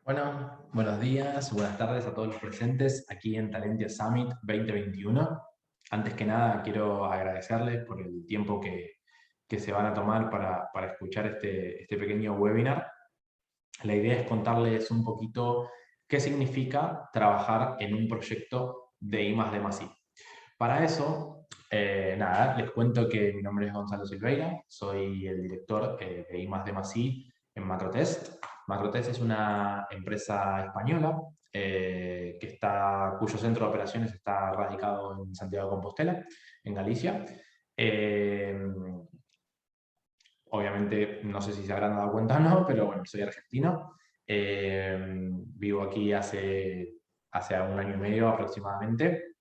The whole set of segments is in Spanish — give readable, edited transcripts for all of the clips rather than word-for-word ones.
Bueno, buenos días, buenas tardes a todos los presentes aquí en Talentia Summit 2021. Antes que nada, quiero agradecerles por el tiempo que se van a tomar para escuchar este pequeño webinar. La idea es contarles un poquito qué significa trabajar en un proyecto de I+D+I. Para eso, nada, les cuento que mi nombre es Gonzalo Silveira, soy el director de I+D+I en Macrotest. Macrotest es una empresa española cuyo centro de operaciones está radicado en Santiago de Compostela, en Galicia. Obviamente, no sé si se habrán dado cuenta o no, pero bueno, soy argentino. Vivo aquí hace un año y medio aproximadamente.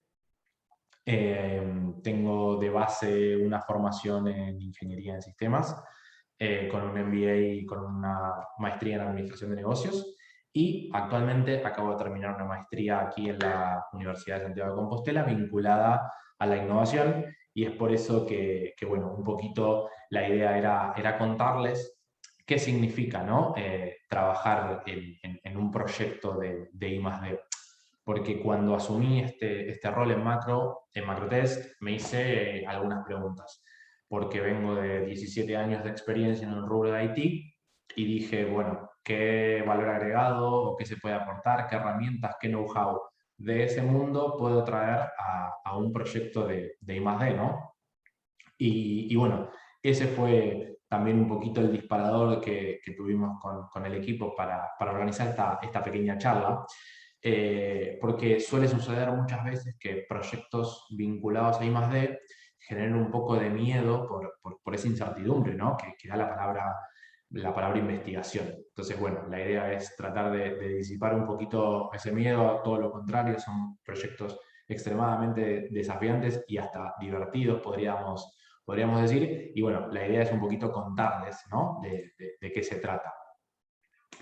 Tengo de base una formación en ingeniería en sistemas, con un MBA y con una maestría en administración de negocios. Y actualmente acabo de terminar una maestría aquí en la Universidad de Santiago de Compostela vinculada a la innovación. Y es por eso bueno, un poquito la idea era contarles qué significa, ¿no? Trabajar en un proyecto de I+D. Porque cuando asumí este rol en Macrotest, me hice algunas preguntas, porque vengo de 17 años de experiencia en el rubro de IT y dije, bueno, ¿qué valor agregado o qué se puede aportar, qué herramientas, qué know-how de ese mundo puedo traer a un proyecto de I+D, ¿no? Y bueno, ese fue también un poquito el disparador que tuvimos con el equipo para organizar esta pequeña charla, porque suele suceder muchas veces que proyectos vinculados a I+D generan un poco de miedo por esa incertidumbre, ¿no? que da la palabra investigación. Entonces, bueno, la idea es tratar de disipar un poquito ese miedo, todo lo contrario, son proyectos extremadamente desafiantes y hasta divertidos, podríamos decir, y bueno, la idea es un poquito contarles, ¿no? de qué se trata.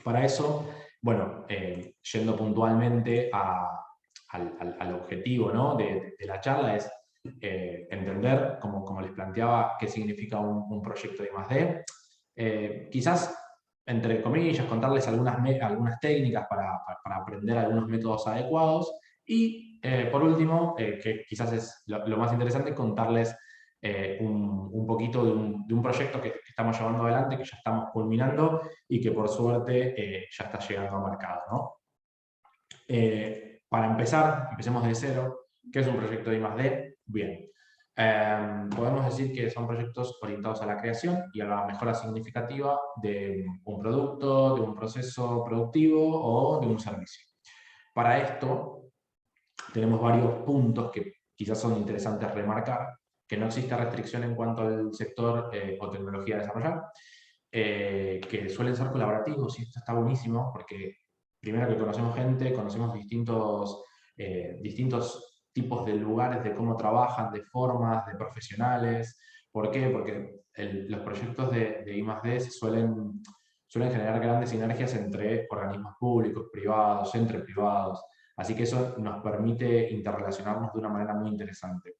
Para eso, bueno, yendo puntualmente al objetivo, ¿no? de la charla, es entender, como les planteaba, qué significa un proyecto de I+D. Quizás, entre comillas, contarles algunas técnicas para aprender algunos métodos adecuados y, por último, que quizás es lo más interesante, contarles un poquito de un proyecto que estamos llevando adelante, que ya estamos culminando y que por suerte ya está llegando al mercado, ¿no? Para empezar, empecemos de cero. ¿Qué es un proyecto de I+D? Bien. Podemos decir que son proyectos orientados a la creación y a la mejora significativa de un producto, de un proceso productivo o de un servicio. Para esto, tenemos varios puntos que quizás son interesantes remarcar, que no existe restricción en cuanto al sector o tecnología a desarrollar, que suelen ser colaborativos, y esto está buenísimo, porque primero que conocemos gente, conocemos distintos tipos de lugares, de cómo trabajan, de formas, de profesionales. ¿Por qué? Porque los proyectos de I+D suelen generar grandes sinergias entre organismos públicos, privados, entre privados. Así que eso nos permite interrelacionarnos de una manera muy interesante.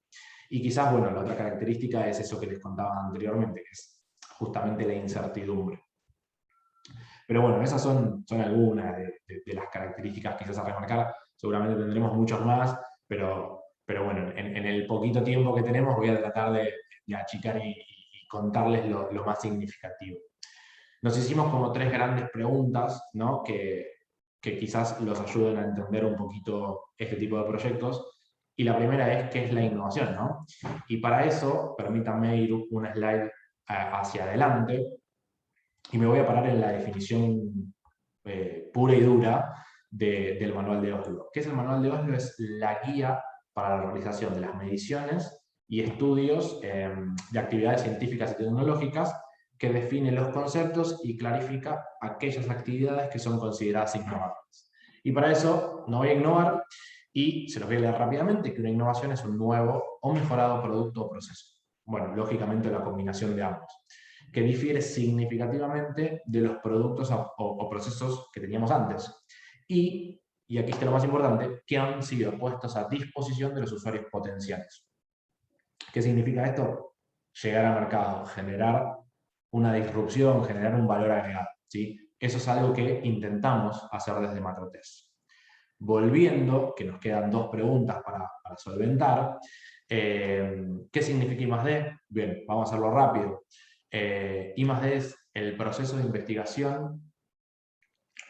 Y quizás, bueno, la otra característica es eso que les contaba anteriormente, que es justamente la incertidumbre. Pero bueno, esas son algunas de las características quizás a remarcar. Seguramente tendremos muchos más, pero bueno, en el poquito tiempo que tenemos voy a tratar de achicar y contarles lo más significativo. Nos hicimos como tres grandes preguntas, ¿no? que quizás los ayuden a entender un poquito este tipo de proyectos. Y la primera es, ¿qué es la innovación? ¿No? Y para eso, permítanme ir un slide hacia adelante, y me voy a parar en la definición pura y dura del Manual de Oslo. ¿Qué es el Manual de Oslo? Es la guía para la realización de las mediciones y estudios de actividades científicas y tecnológicas, que define los conceptos y clarifica aquellas actividades que son consideradas innovadoras. Y para eso no voy a innovar, y se los voy a leer rápidamente, que una innovación es un nuevo o mejorado producto o proceso. Bueno, lógicamente la combinación de ambos, que difiere significativamente de los productos o procesos que teníamos antes. Y aquí está lo más importante, que han sido puestos a disposición de los usuarios potenciales. ¿Qué significa esto? Llegar al mercado, generar una disrupción, generar un valor agregado. ¿sí? Eso es algo que intentamos hacer desde Macrotest. Volviendo, que nos quedan 2 preguntas para solventar, ¿qué significa I+D? Bien, vamos a hacerlo rápido. I+D es el proceso de investigación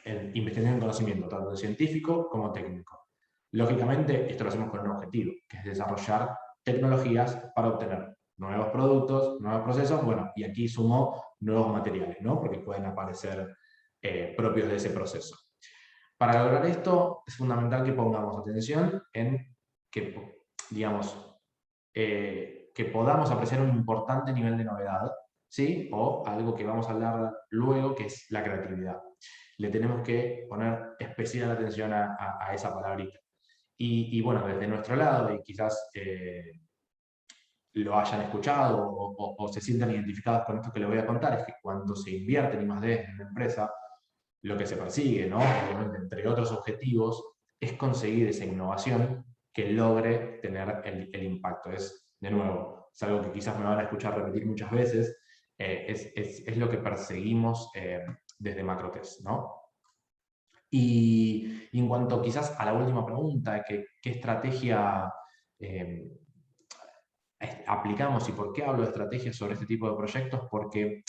en conocimiento, tanto científico como técnico. Lógicamente, esto lo hacemos con un objetivo, que es desarrollar tecnologías para obtener nuevos productos, nuevos procesos, bueno, y aquí sumo nuevos materiales, ¿no? Porque pueden aparecer propios de ese proceso. Para lograr esto, es fundamental que pongamos atención en que, digamos, que podamos apreciar un importante nivel de novedad, ¿sí? O algo que vamos a hablar luego, que es la creatividad. Le tenemos que poner especial atención a esa palabrita. Y bueno, desde nuestro lado, y quizás lo hayan escuchado o se sientan identificados con esto que les voy a contar, es que cuando se invierte en I+D en una empresa, lo que se persigue, ¿no? Obviamente, entre otros objetivos, es conseguir esa innovación que logre tener el impacto. Es, de nuevo, es algo que quizás me van a escuchar repetir muchas veces, es lo que perseguimos desde Macrotest, ¿no? Y en cuanto quizás a la última pregunta, ¿qué estrategia aplicamos y por qué hablo de estrategias sobre este tipo de proyectos? Porque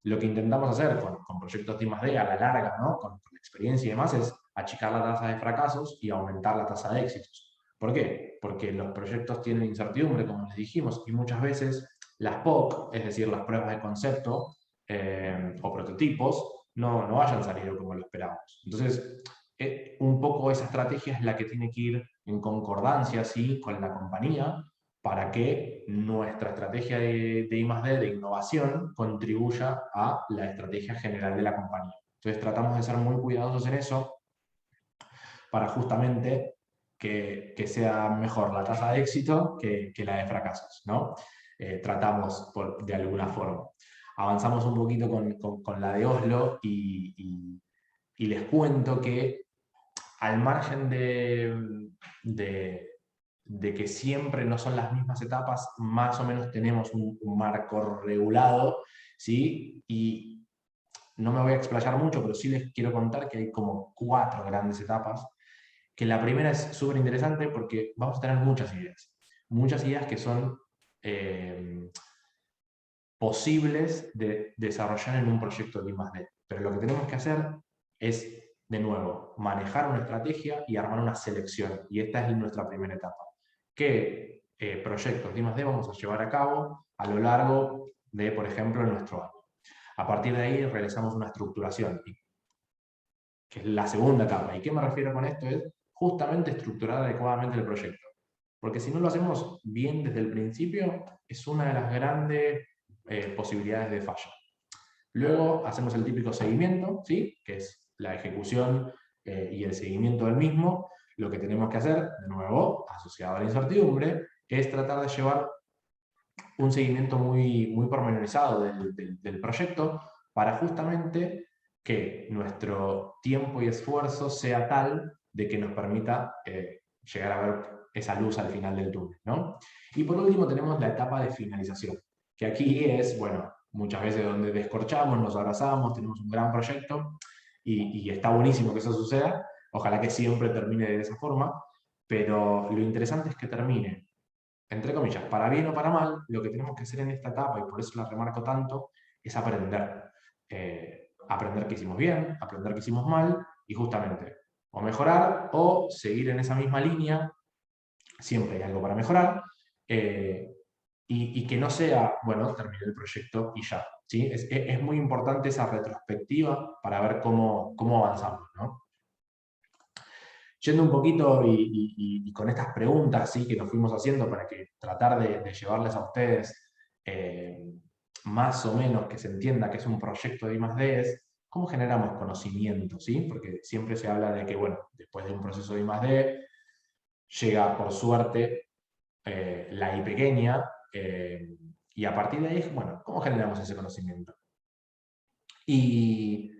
lo que intentamos hacer con proyectos de I+D a la larga, ¿no? Con la experiencia y demás, es achicar la tasa de fracasos y aumentar la tasa de éxitos. ¿Por qué? Porque los proyectos tienen incertidumbre, como les dijimos, y muchas veces las POC, es decir, las pruebas de concepto o prototipos, no hayan salido como lo esperábamos. Entonces, un poco esa estrategia es la que tiene que ir en concordancia, ¿sí?, con la compañía, para que nuestra estrategia de I+D, de innovación, contribuya a la estrategia general de la compañía. Entonces tratamos de ser muy cuidadosos en eso para justamente que sea mejor la tasa de éxito que la de fracasos, ¿no? Tratamos de alguna forma. Avanzamos un poquito con la de Oslo y les cuento que al margen de que siempre no son las mismas etapas, más o menos tenemos un marco regulado, ¿sí? Y no me voy a explayar mucho, pero sí les quiero contar que hay como 4 grandes etapas, que la primera es súper interesante porque vamos a tener muchas ideas que son posibles de desarrollar en un proyecto de I+D. Pero lo que tenemos que hacer es, de nuevo, manejar una estrategia y armar una selección. Y esta es nuestra primera etapa. ¿Qué proyectos de I+D vamos a llevar a cabo a lo largo de, por ejemplo, nuestro año? A partir de ahí realizamos una estructuración, que es la segunda etapa. ¿Y qué me refiero con esto? Es justamente estructurar adecuadamente el proyecto. Porque si no lo hacemos bien desde el principio, es una de las grandes posibilidades de falla. Luego hacemos el típico seguimiento, ¿sí?, que es la ejecución y el seguimiento del mismo. Lo que tenemos que hacer, de nuevo, asociado a la incertidumbre, es tratar de llevar un seguimiento muy pormenorizado del proyecto para justamente que nuestro tiempo y esfuerzo sea tal de que nos permita llegar a ver esa luz al final del túnel, ¿no? Y por último tenemos la etapa de finalización, que aquí es, bueno, muchas veces donde descorchamos, nos abrazamos, tenemos un gran proyecto y está buenísimo que eso suceda, ojalá que siempre termine de esa forma, pero lo interesante es que termine, entre comillas, para bien o para mal. Lo que tenemos que hacer en esta etapa, y por eso la remarco tanto, es aprender. Aprender que hicimos bien, aprender que hicimos mal, y justamente o mejorar o seguir en esa misma línea. Siempre hay algo para mejorar, y que no sea, bueno, terminé el proyecto y ya, ¿sí? Es muy importante esa retrospectiva para ver cómo avanzamos, ¿no? Yendo un poquito y con estas preguntas, ¿sí?, que nos fuimos haciendo para que tratar de llevarles a ustedes más o menos que se entienda que es un proyecto de I+D, es cómo generamos conocimiento, ¿sí? Porque siempre se habla de que, bueno, después de un proceso de I+D, llega por suerte la I pequeña, y a partir de ahí, bueno, ¿cómo generamos ese conocimiento? Y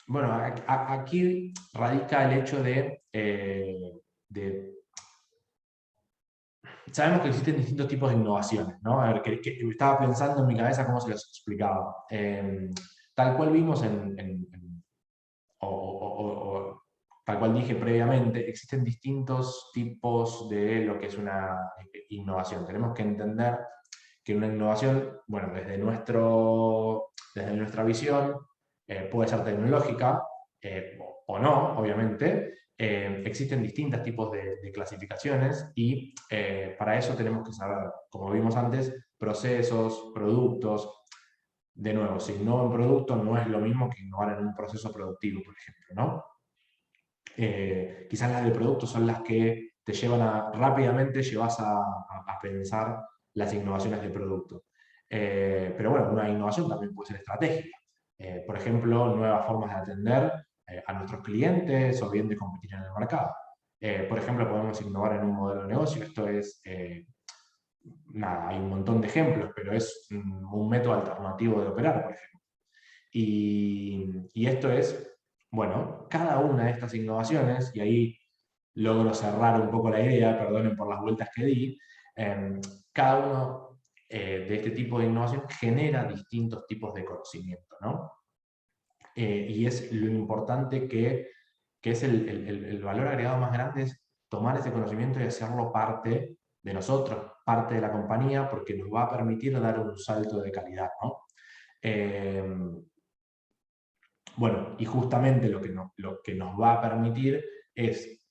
bueno, aquí radica el hecho de sabemos que existen distintos tipos de innovaciones, ¿no? A ver, que estaba pensando en mi cabeza cómo se los explicaba. tal cual vimos o tal cual dije previamente, existen distintos tipos de lo que es una innovación. Tenemos que entender que una innovación, bueno, desde nuestra visión, puede ser tecnológica o no, obviamente. Existen distintos tipos de clasificaciones y para eso tenemos que saber, como vimos antes, procesos, productos. De nuevo, si innova en producto no es lo mismo que innovar en un proceso productivo, por ejemplo, ¿no? Quizás las de producto son las que te llevan rápidamente llevas a pensar las innovaciones de producto. Pero bueno, una innovación también puede ser estratégica. Por ejemplo, nuevas formas de atender a nuestros clientes o bien de competir en el mercado. Por ejemplo, podemos innovar en un modelo de negocio. Esto es, nada, hay un montón de ejemplos, pero es un método alternativo de operar, por ejemplo. Y esto es, bueno, cada una de estas innovaciones, y ahí logro cerrar un poco la idea, perdonen por las vueltas que di, cada uno de este tipo de innovación genera distintos tipos de conocimiento, ¿no? Y es lo importante que es el valor agregado más grande, es tomar ese conocimiento y hacerlo parte de nosotros, parte de la compañía, porque nos va a permitir dar un salto de calidad, ¿no? Bueno, y justamente lo que nos va a permitir es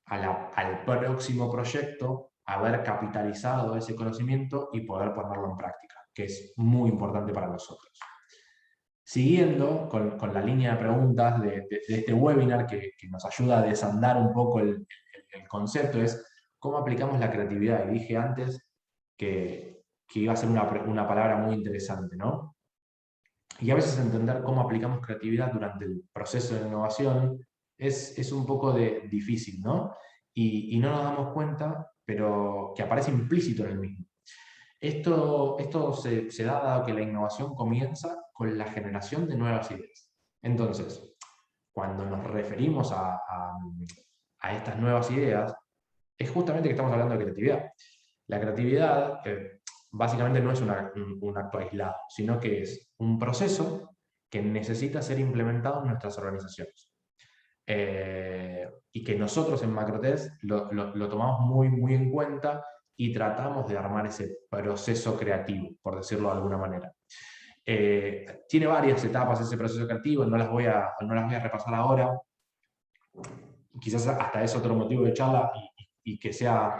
al próximo proyecto haber capitalizado ese conocimiento y poder ponerlo en práctica, que es muy importante para nosotros. Siguiendo con la línea de preguntas de este webinar que nos ayuda a desandar un poco el concepto, es cómo aplicamos la creatividad. Y dije antes que iba a ser una palabra muy interesante, ¿no? Y a veces entender cómo aplicamos creatividad durante el proceso de innovación es un poco difícil, ¿no? Y no nos damos cuenta, pero que aparece implícito en el mismo. Esto se da dado que la innovación comienza con la generación de nuevas ideas. Entonces, cuando nos referimos a estas nuevas ideas, es justamente que estamos hablando de creatividad. La creatividad básicamente no es un acto aislado, sino que es un proceso que necesita ser implementado en nuestras organizaciones. Y que nosotros en Macrotest lo tomamos muy, muy en cuenta y tratamos de armar ese proceso creativo, por decirlo de alguna manera. Tiene varias etapas ese proceso creativo, no las voy a repasar ahora. Quizás hasta es otro motivo de charla y que sea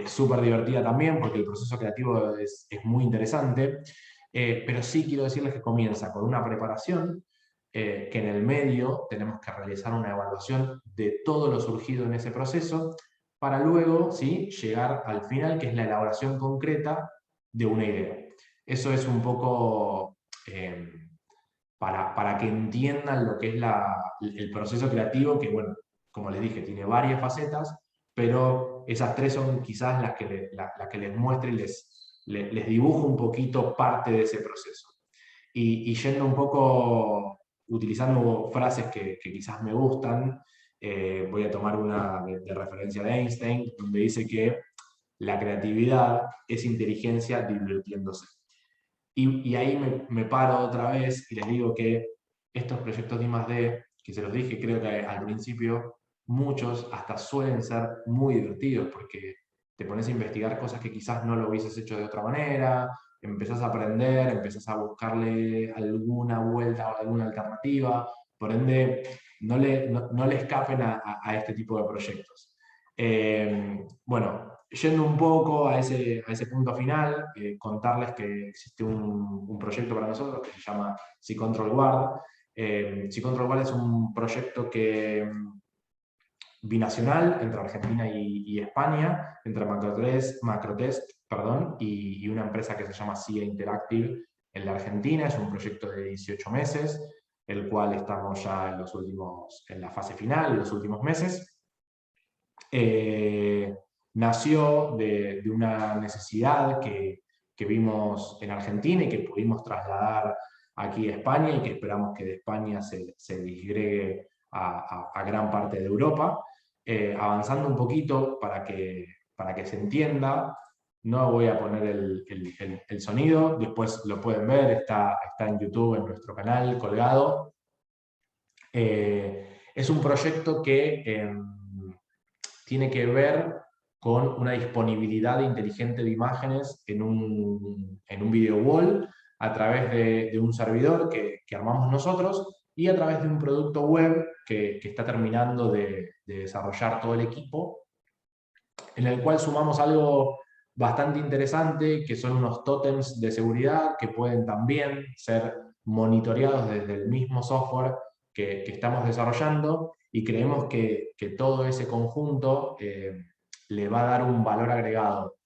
súper divertida también, porque el proceso creativo es muy interesante. Pero sí quiero decirles que comienza con una preparación, que en el medio tenemos que realizar una evaluación de todo lo surgido en ese proceso, para luego ¿sí? llegar al final, que es la elaboración concreta de una idea. Eso es un poco para que entiendan lo que es el proceso creativo, que bueno, como les dije, tiene varias facetas, pero esas tres son quizás las que les muestre y les dibujo un poquito parte de ese proceso. Y yendo un poco, utilizando frases que quizás me gustan, voy a tomar una de referencia de Einstein, donde dice que la creatividad es inteligencia divirtiéndose. Y ahí me paro otra vez y les digo que estos proyectos de I+D, que se los dije creo que al principio, muchos hasta suelen ser muy divertidos porque te pones a investigar cosas que quizás no lo hubieses hecho de otra manera, empezás a aprender, empezás a buscarle alguna vuelta o alguna alternativa, por ende no le escapen a este tipo de proyectos. Bueno, yendo un poco a ese punto final, contarles que existe un proyecto para nosotros que se llama C-Control Guard. C-Control Guard es un proyecto binacional entre Argentina y España, entre Macrotest y una empresa que se llama CIA Interactive en la Argentina. Es un proyecto de 18 meses, el cual estamos ya en la fase final, en los últimos meses. Nació de una necesidad que vimos en Argentina y que pudimos trasladar aquí a España y que esperamos que de España se disgregue a gran parte de Europa, avanzando un poquito para que se entienda. no voy a poner el sonido, después lo pueden ver, está en YouTube, en nuestro canal, colgado. Es un proyecto que tiene que ver con una disponibilidad inteligente de imágenes en un video wall a través de un servidor que armamos nosotros y a través de un producto web que está terminando de desarrollar todo el equipo, en el cual sumamos algo bastante interesante, que son unos tótems de seguridad que pueden también ser monitoreados desde el mismo software que estamos desarrollando, y creemos que todo ese conjunto le va a dar un valor agregado,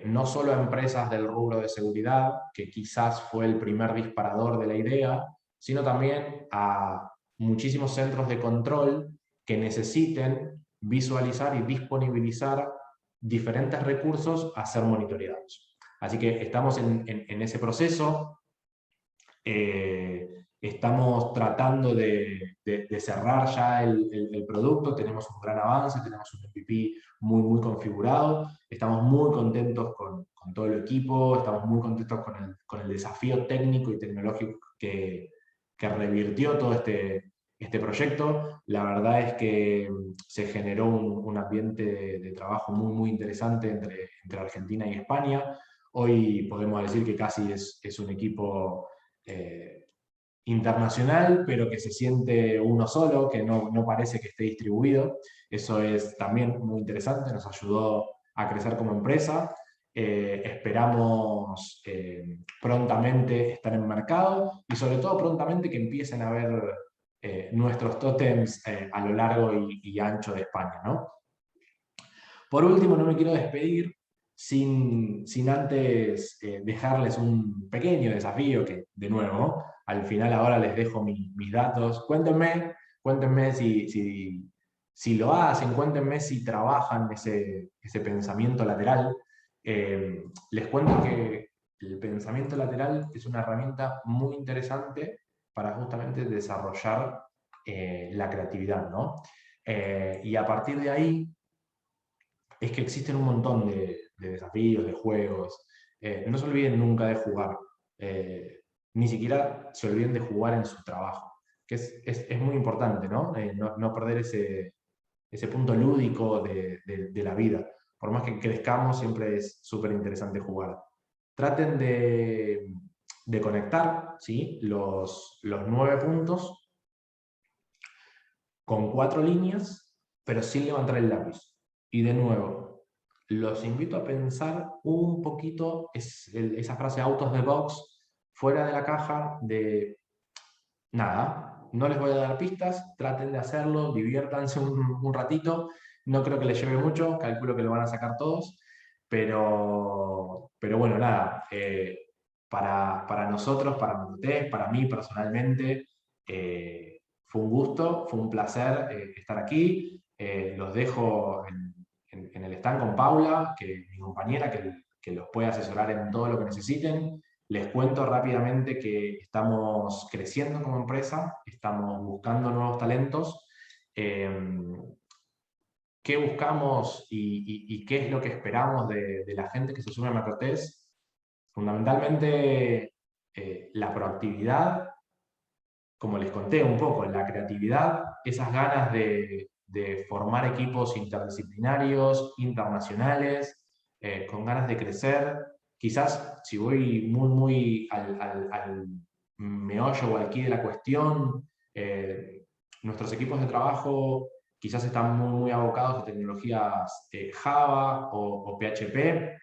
no solo a empresas del rubro de seguridad, que quizás fue el primer disparador de la idea, sino también a muchísimos centros de control que necesiten visualizar y disponibilizar diferentes recursos a ser monitoreados. Así que estamos en ese proceso. Estamos tratando de cerrar ya el producto, tenemos un gran avance, tenemos un MVP muy configurado, estamos muy contentos con todo el equipo, estamos muy contentos con el desafío técnico y tecnológico que revirtió todo este proyecto. La verdad es que se generó un ambiente de trabajo muy interesante entre Argentina y España. Hoy podemos decir que casi es un equipo internacional, pero que se siente uno solo, que no parece que esté distribuido. Eso es también muy interesante, nos ayudó a crecer como empresa. Esperamos prontamente estar en mercado y sobre todo prontamente que empiecen a ver nuestros tótems a lo largo y ancho de España, ¿no? Por último, no me quiero despedir sin antes dejarles un pequeño desafío que, de nuevo, al final ahora les dejo mis datos. Cuéntenme si lo hacen, cuéntenme si trabajan ese pensamiento lateral. Les cuento que el pensamiento lateral es una herramienta muy interesante para justamente desarrollar la creatividad, ¿no? Y a partir de ahí es que existen un montón de desafíos, de juegos. No se olviden nunca de jugar. Ni siquiera se olviden de jugar en su trabajo, que es muy importante, ¿no? No perder ese punto lúdico de la vida. Por más que crezcamos, siempre es súper interesante jugar. Traten de conectar, ¿sí?, los 9 puntos con 4 líneas, pero sin levantar el lápiz. Y de nuevo, los invito a pensar un poquito esa frase out of the box, fuera de la caja, de nada, no les voy a dar pistas, traten de hacerlo, diviértanse un ratito, no creo que les lleve mucho, calculo que lo van a sacar todos, pero bueno, nada, para nosotros, para Monotés, para mí personalmente, fue un gusto, fue un placer estar aquí. Los dejo en el stand con Paula, que mi compañera, que los puede asesorar en todo lo que necesiten. Les cuento rápidamente que estamos creciendo como empresa, estamos buscando nuevos talentos. ¿Qué buscamos y qué es lo que esperamos de la gente que se sube a Macrotés? Fundamentalmente, la proactividad, como les conté un poco, la creatividad, esas ganas de formar equipos interdisciplinarios, internacionales, con ganas de crecer. Quizás, si voy muy al meollo o al quid de la cuestión, nuestros equipos de trabajo quizás están muy abocados a tecnologías Java o PHP,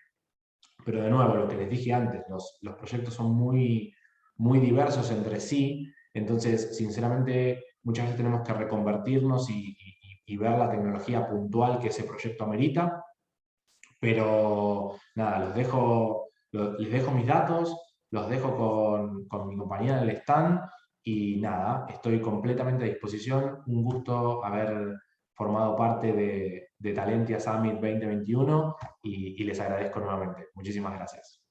pero de nuevo, lo que les dije antes, los proyectos son muy diversos entre sí. Entonces, sinceramente, muchas veces tenemos que reconvertirnos y ver la tecnología puntual que ese proyecto amerita. Pero nada, les dejo mis datos, los dejo con mi compañera en el stand, y nada, estoy completamente a disposición. Un gusto haber formado parte de Talentia Summit 2021 y les agradezco nuevamente. Muchísimas gracias.